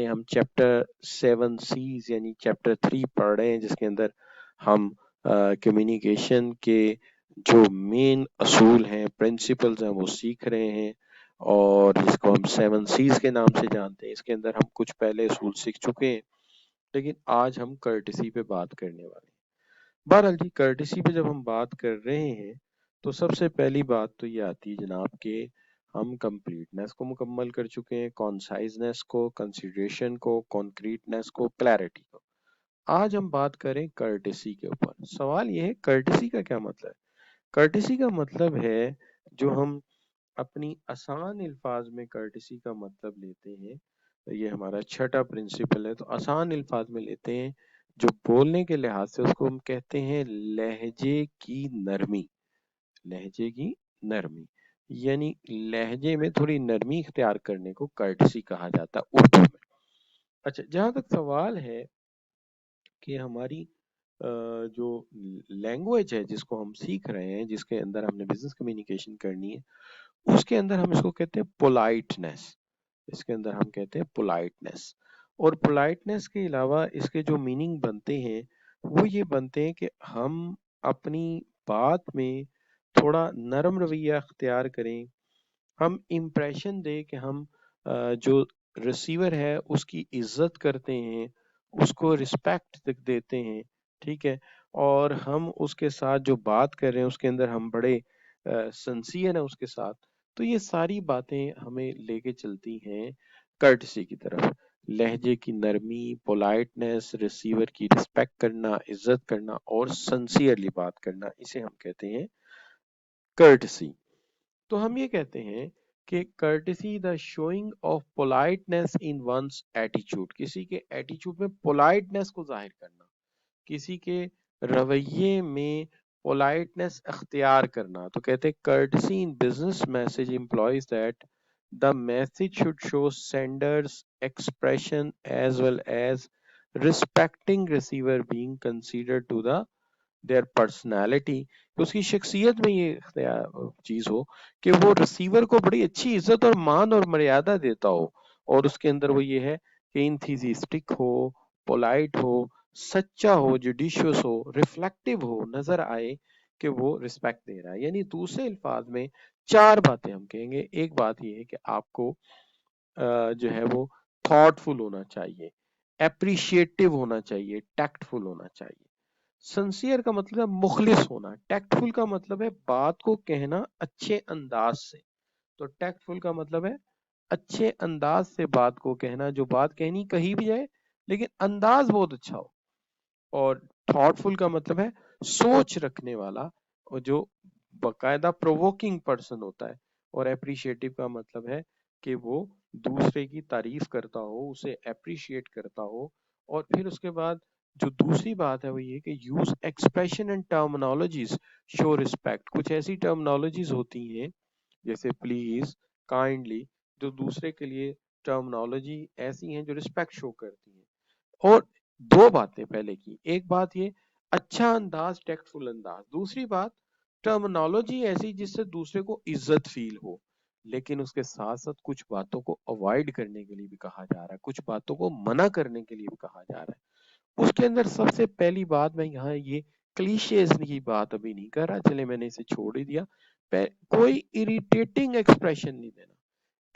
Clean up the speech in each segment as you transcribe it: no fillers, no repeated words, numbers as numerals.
हैं, हम chapter 7 seize यानी चैप्टर 3 पढ़ रहे हैं, जिसके अंदर हम कम्युनिकेशन के जो मेन असूल हैं, प्रिंसिपल्स हैं, वो सीख रहे हैं और जिसको हम 7 सीज के नाम से जानते हैं। इसके अंदर हम कुछ पहले असूल सीख चुके हैं, लेकिन आज हम कर्टेसी पे बात करने वाले हैं। बहरहाल जी, कर्टेसी पे जब हम बात कर रहे हैं तो सबसे पहली बात तो ये आती है जनाब कि हम कंप्लीटनेस को मुकम्मल कर चुके हैं, कॉन्साइजनेस को, कंसिडरेशन को, कॉन्क्रीटनेस को, क्लैरिटी को। आज हम बात करें कर्टेसी के ऊपर। सवाल ये है, कर्टेसी का क्या मतलब है? कर्टेसी का मतलब है, जो हम अपनी आसान अल्फाज में कर्टेसी का मतलब लेते हैं, ये हमारा छठा प्रिंसिपल है, तो आसान अल्फाज में लेते हैं, जो बोलने के लिहाज से उसको हम कहते हैं लहजे की नरमी। लहजे की नरमी यानी लहजे में थोड़ी नरमी इख्तियार करने को कर्टेसी कहा जाता है उर्दू में। अच्छा, जहां तक सवाल है कि हमारी जो लैंग्वेज है जिसको हम सीख रहे हैं, जिसके अंदर हमने बिजनेस कम्युनिकेशन करनी है, उसके अंदर हम इसको कहते हैं पोलाइटनेस। इसके अंदर हम कहते हैं पोलाइटनेस। और पोलाइटनेस के अलावा इसके जो मीनिंग बनते हैं वो ये बनते हैं कि हम अपनी बात में थोड़ा नरम रवैया अख्तियार करें, हम इम्प्रेशन दें कि हम जो रिसीवर है उसकी इज्जत करते हैं, उसको रिस्पेक्ट देते हैं, ठीक है, और हम उसके साथ जो बात कर रहे हैं उसके अंदर हम बड़े सिंसियर हैं उसके साथ। तो ये सारी बातें हमें लेके चलती हैं कर्टसी की तरफ। लहजे की नरमी, पोलाइटनेस, रिसीवर की रिस्पेक्ट करना, इज्जत करना और सिंसियरली बात करना, इसे हम कहते हैं कर्टसी। तो हम ये कहते हैं कि courtesy the showing of politeness in one's attitude, किसी के एटीट्यूड में पोलाइटनेस को जाहिर करना, किसी के रवैये में पोलाइटनेस अख्तियार करना। तो कहते हैं courtesy in business message employs that the message should show sender's expression as well as respecting receiver being considered to the their personality. उसकी शख्सियत में ये चीज हो कि वो रिसीवर को बड़ी अच्छी इज्जत और मान और मर्यादा देता हो, और उसके अंदर वो ये है कि इंथीजिस्टिक हो, पोलाइट हो, सच्चा हो, जुडिशियस हो, रिफ्लेक्टिव हो, नजर आए कि वो रिस्पेक्ट दे रहा है। यानी दूसरे अल्फाज में चार बातें हम कहेंगे। एक बात ये है कि आपको जो है वो थॉटफुल होना चाहिए, एप्रिशिएटिव होना चाहिए, टैक्टफुल होना चाहिए। सिंसियर का मतलब है मुखलिस होना, टैक्टफुल का मतलब है बात को कहना अच्छे अंदाज से। तो टैक्टफुल का मतलब है अच्छे अंदाज से बात को कहना, जो बात कहनी कही भी जाए लेकिन अंदाज बहुत अच्छा हो। और थॉटफुल का मतलब है सोच रखने वाला, और जो बाकायदा प्रोवोकिंग पर्सन होता है। और एप्रिशिएटिव का मतलब है कि वो दूसरे की तारीफ करता हो, उसे एप्रिशिएट करता हो। और फिर उसके बाद जो दूसरी बात है वो ये कि use expression and terminologies show respect. कुछ ऐसी टर्मिनोलॉजीज होती हैं जैसे प्लीज, काइंडली, जो दूसरे के लिए टर्मिनोलॉजी ऐसी हैं जो रिस्पेक्ट शो करती हैं। और दो बातें पहले की, एक बात ये अच्छा अंदाज, टेक्टफुल अंदाज, दूसरी बात टर्मिनोलॉजी ऐसी जिससे दूसरे को इज्जत फील हो। लेकिन उसके साथ साथ कुछ बातों को अवॉइड करने के लिए भी कहा जा रहा है, कुछ बातों को मना करने के लिए भी कहा जा रहा है। उसके अंदर सबसे पहली बात, मैं यहाँ ये क्लीशेज की बात अभी नहीं कर रहा, चले मैंने इसे छोड़ ही दिया। कोई इरिटेटिंग एक्सप्रेशन नहीं देना,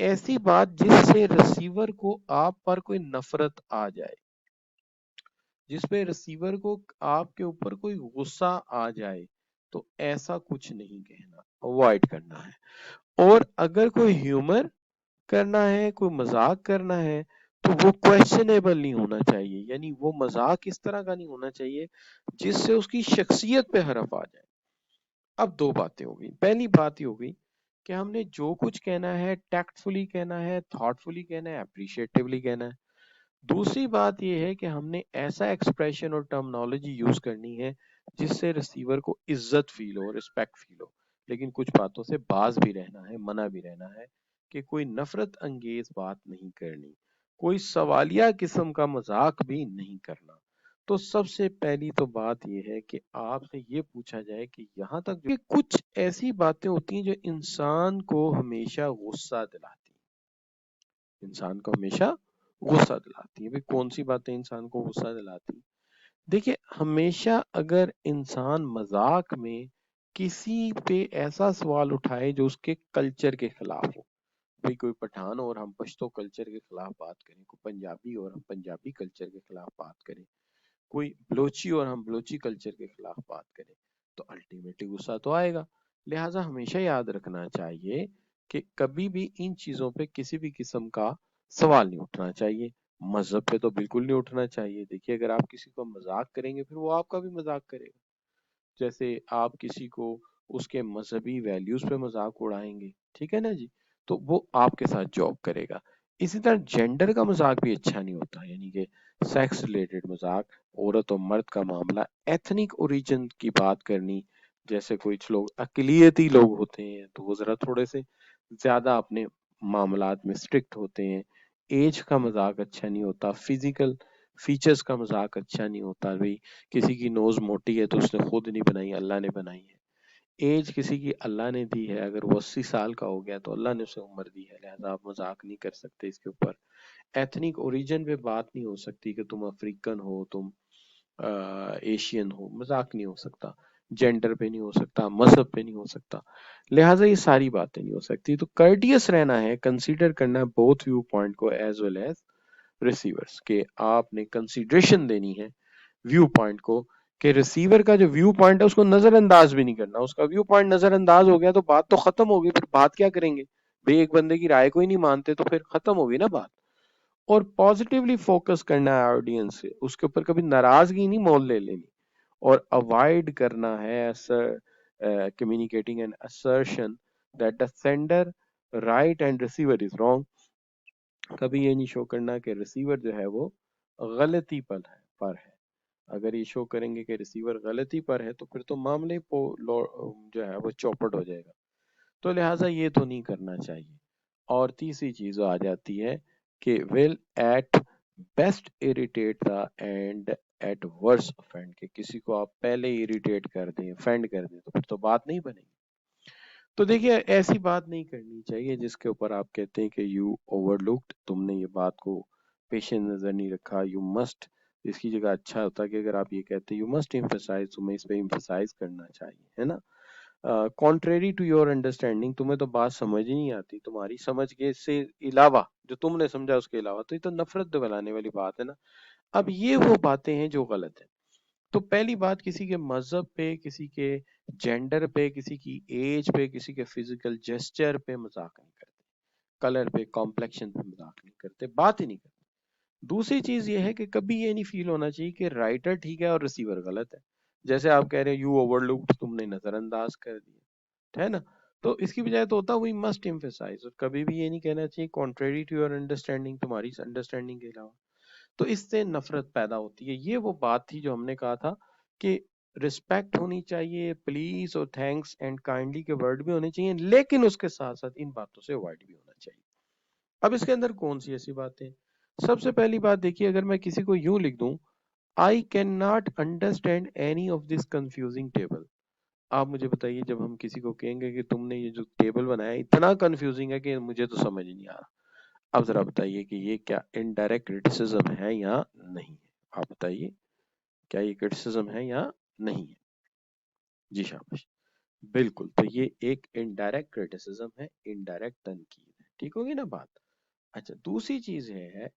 ऐसी बात जिससे रिसीवर को आप पर कोई नफरत आ जाए, जिसपे रिसीवर को आपके ऊपर कोई गुस्सा आ जाए, तो ऐसा कुछ नहीं कहना, अवॉइड करना है। और अगर कोई ह्यूमर करना है, कोई मजाक करना है, तो वो क्वेश्चनेबल नहीं होना चाहिए। यानी वो मजाक इस तरह का नहीं होना चाहिए जिससे उसकी शख्सियत पे हरफ आ जाए। अब दो बातें हो गई। पहली बात ये हो गई कि हमने जो कुछ कहना है टैक्टफुली कहना है, थॉटफुली कहना है, अप्रिशिएटिवली कहना है। दूसरी बात यह है कि हमने ऐसा एक्सप्रेशन और टर्मिनोलॉजी यूज करनी है जिससे रिसीवर को इज्जत फील हो, रिस्पेक्ट फील हो। लेकिन कुछ बातों से बाज भी रहना है, मना भी रहना है कि कोई नफरत अंगेज बात नहीं करनी, कोई सवालिया किस्म का मजाक भी नहीं करना। तो सबसे पहली तो बात यह है कि आपसे ये पूछा जाए कि यहाँ तक कि कुछ ऐसी बातें होती हैं जो इंसान को हमेशा गुस्सा दिलाती हैं, इंसान को हमेशा गुस्सा दिलाती हैं। भाई कौन सी बातें इंसान को गुस्सा दिलाती हैं? देखिए, हमेशा अगर इंसान मजाक में किसी पे ऐसा सवाल उठाए जो उसके कल्चर के खिलाफ हो, भाई कोई पठान और हम पश्तो कल्चर के खिलाफ बात करें, कोई पंजाबी और हम पंजाबी कल्चर के खिलाफ बात करें, कोई बलोची और हम बलोची कल्चर के खिलाफ बात करें, तो अल्टीमेटली गुस्सा तो आएगा। लिहाजा हमेशा याद रखना चाहिए कि कभी भी इन चीजों पे किसी भी किस्म का सवाल नहीं उठना चाहिए। मजहब पे तो बिल्कुल नहीं उठना चाहिए। देखिए, अगर आप किसी को मजाक करेंगे फिर वो आपका भी मजाक करेगा। जैसे आप किसी को उसके मजहबी वैल्यूज पे मजाक उड़ाएंगे, ठीक है ना जी, तो वो आपके साथ जॉब करेगा। इसी तरह जेंडर का मजाक भी अच्छा नहीं होता, यानी कि सेक्स रिलेटेड मजाक, औरत और मर्द का मामला, एथनिक ओरिजिन की बात करनी, जैसे कुछ लोग अकलियती लोग होते हैं तो वो जरा थोड़े से ज्यादा अपने मामलात में स्ट्रिक्ट होते हैं। एज का मजाक अच्छा नहीं होता। फिजिकल फीचर्स का मजाक अच्छा नहीं होता। भाई किसी की नोज मोटी है तो उसने खुद नहीं बनाई, अल्लाह ने बनाई है। एज किसी की अल्लाह ने दी है, अगर वो 80 साल का हो गया तो अल्लाह ने उसे उम्र दी है, लिहाजा आप मजाक नहीं कर सकते इसके ऊपर। एथनिक ओरिजिन पे बात नहीं हो सकती कि तुम अफ्रीकन हो, तुम एशियन हो, मजाक नहीं हो सकता। जेंडर पे नहीं हो सकता, मजहब पे नहीं हो सकता। लिहाजा ये सारी बातें नहीं हो सकती। तो कर्टियस रहना है, कंसीडर करना है बोथ व्यू पॉइंट को एज वेल एज रिसीवर्स के। आपने कंसीडरेशन देनी है व्यू पॉइंट को, कि रिसीवर का जो व्यू पॉइंट है उसको नजरअंदाज भी नहीं करना। उसका व्यू पॉइंट नजरअंदाज हो गया तो बात तो खत्म होगी, फिर बात क्या करेंगे? भाई एक बंदे की राय को ही नहीं मानते तो फिर खत्म होगी ना बात। और पॉजिटिवली फोकस करना है ऑडियंस से, उसके ऊपर कभी नाराजगी नहीं मोल ले लेनी। और अवॉइड करना है communicating an assertion that the sender right and receiver is wrong। कभी ये नहीं शो करना कि रिसीवर जो है वो गलती पर है। अगर ये शो करेंगे कि रिसीवर गलती पर है तो फिर तो मामले जो है वो चौपट हो जाएगा। तो लिहाजा ये तो नहीं करना चाहिए। और तीसरी चीज आ जाती है कि will at best irritate the and at worst offend, कि किसी को आप पहले इरिटेट कर दें, ऑफेंड कर दें तो फिर तो बात नहीं बनेगी। तो देखिए, ऐसी बात नहीं करनी चाहिए जिसके ऊपर आप कहते हैं कि यू ओवरलुक्ड, तुमने ये बात को पेश नजर नहीं रखा। यू मस्ट, इसकी जगह अच्छा होता कि अगर आप ये कहते यू मस्ट एम्फसाइज, तुम्हें इस पे एम्फसाइज करना चाहिए, है ना। कॉन्ट्रेरी टू योर अंडरस्टैंडिंग, तुम्हें तो बात समझ ही नहीं आती, तुम्हारी समझ के से अलावा जो तुमने समझा उसके अलावा, तो ये तो नफरत दिलाने वाली बात है ना। अब ये वो बातें हैं जो गलत है। तो पहली बात, किसी के मजहब पे, किसी के जेंडर पे, किसी की एज पे, किसी के फिजिकल जेस्चर पे मजाक नहीं करते। कलर पे, कॉम्प्लेक्शन पे मजाक नहीं करते, बात ही नहीं करते। दूसरी चीज ये है कि कभी ये नहीं फील होना चाहिए कि राइटर ठीक है और रिसीवर गलत है। जैसे आप कह रहे हैं यू ओवरलुक्ड, तुमने नजरअंदाज कर दिया, है ना। तो इसकी बजाय तो होता वी मस्ट एम्फसाइज। और कभी भी ये नहीं कहना चाहिए कॉन्ट्रेरी टू योर अंडरस्टैंडिंग, तुम्हारी अंडरस्टैंडिंग के अलावा। तो इससे नफरत पैदा होती है। ये वो बात थी जो हमने कहा था कि रिस्पेक्ट होनी चाहिए, प्लीज और थैंक्स एंड काइंडली के वर्ड भी होने चाहिए, लेकिन उसके साथ साथ इन बातों से अवॉइड भी होना चाहिए। अब इसके अंदर कौन सी ऐसी बातें? सबसे पहली बात देखिए, अगर मैं किसी को यूं लिख दूं, I can not understand any of this confusing table. आप मुझे बताइए, जब हम किसी को कहेंगे कि तुमने ये जो टेबल बनाया इतना कंफ्यूजिंग है कि मुझे तो समझ ही नहीं आ रहा, अब जरा बताइए कि ये क्या इनडायरेक्ट क्रिटिसिज्म है या नहीं है? आप बताइए, क्या ये क्रिटिसिज्म है या नहीं है? जी शाबाश, बिल्कुल। तो ये एक इनडायरेक्ट क्रिटिसिज्म है, इनडायरेक्ट तनकीद है। ठीक होगी ना बात। अच्छा, दूसरी चीज है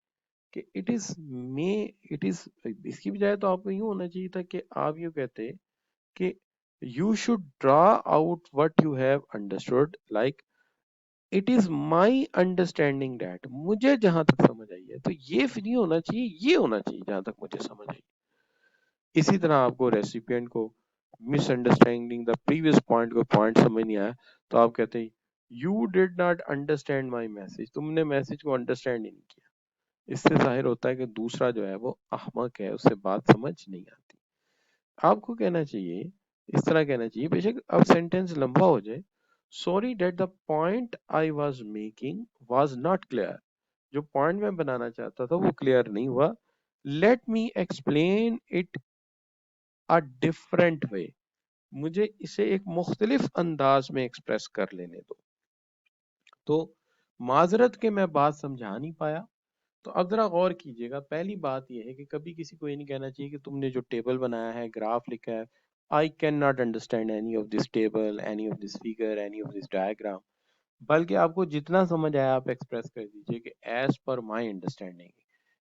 कि इट इज, इसकी बजाय तो आपको यूं होना चाहिए था कि आप यूं कहते कि you should draw out what you have understood, like it is my understanding that, मुझे जहां तक समझ आई है। तो ये फिर नहीं होना चाहिए, ये होना चाहिए जहां तक मुझे समझ आई। इसी तरह आपको रेसिपिएंट को मिसअंडरस्टैंडिंग द प्रीवियस पॉइंट को पॉइंट समझ नहीं आया तो आप कहते हैं you did not understand my message, तुमने मैसेज को अंडरस्टैंड ही नहीं किया। इससे जाहिर होता है कि दूसरा जो है वो अहमक है, उससे बात समझ नहीं आती। आपको कहना चाहिए, इस तरह कहना चाहिए, बेशक अब सेंटेंस लंबा हो जाए, sorry that the point I was making was not clear, जो पॉइंट मैं बनाना चाहता था वो क्लियर नहीं हुआ, let me explain it a different way, मुझे इसे एक मुख्तलिफ अंदाज में एक्सप्रेस कर लेने दो। तो माजरत के मैं बात समझा नहीं पाया, तो अब जरा गौर कीजिएगा, पहली बात यह है कि कभी किसी को ये नहीं कहना चाहिए कि तुमने जो टेबल बनाया है, ग्राफ लिखा है, I can not understand any of this table, any of this figure, any of this diagram. बल्कि आपको जितना समझ आया आप एक्सप्रेस कर दीजिए कि as per my understanding,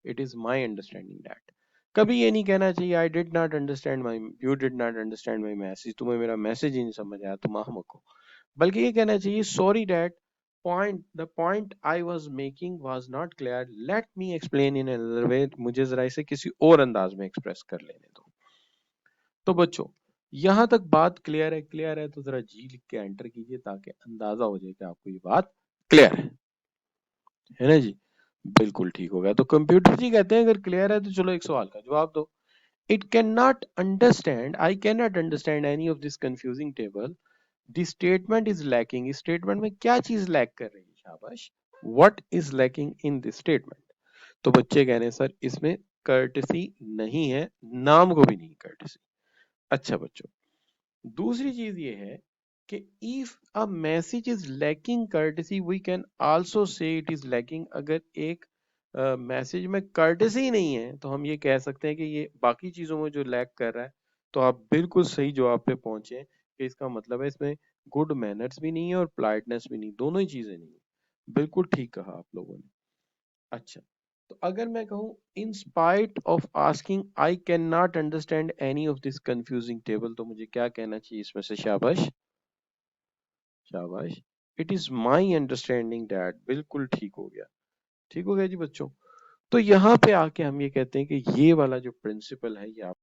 it is my understanding that. कभी ये नहीं कहना चाहिए I did not understand my, you did not understand my message, तुम्हें मेरा मैसेज ही नहीं समझ आया, तुम अहमक हो। बल्कि ये कहना चाहिए sorry dad, the point I was making was not clear, let me explain in another way, मुझे जरा इसे किसी और अंदाज में एक्सप्रेस कर लेने दो। तो बच्चों यहां तक बात क्लियर है तो जरा जी लिख के एंटर कीजिए ताकि अंदाजा हो जाए कि आपको ये बात क्लियर है ना जी। बिल्कुल ठीक हो गया। तो कंप्यूटर जी कहते हैं अगर क्लियर है तो चलो एक सवाल का जवाब दो। It can not understand, I can not understand any of this confusing table, the statement is lacking, इस स्टेटमेंट में क्या चीज लैक कर रही है, शाबाश, what is lacking in this statement. तो बच्चे कह रहे हैं सर इसमें कर्टेसी नहीं है, नाम को भी नहीं कर्टेसी। अच्छा बच्चों दूसरी चीज ये है कि if a message is lacking courtesy we can also say it is lacking. अगर एक मैसेज में कर्टेसी नहीं है तो हम ये कह सकते हैं कि ये बाकी चीजों में जो लैक कर रहा है। तो आप बिल्कुल सही जवाब पे पहुंचे कि इसका मतलब है इसमें गुड मैनर्स भी नहीं है और पोलाइटनेस भी नहीं, दोनों ही चीजें नहीं है। बिल्कुल ठीक कहा आप लोगों ने। अच्छा तो अगर मैं कहूं in spite of asking I can not understand any of this confusing table, तो मुझे क्या कहना चाहिए इसमें से, शाबाश शाबाश, it is my understanding that. बिल्कुल ठीक हो गया, ठीक हो गया जी बच्चों। तो यहाँ पे आके हम ये कहते हैं कि ये वाला जो प्रिंसिपल है ये आप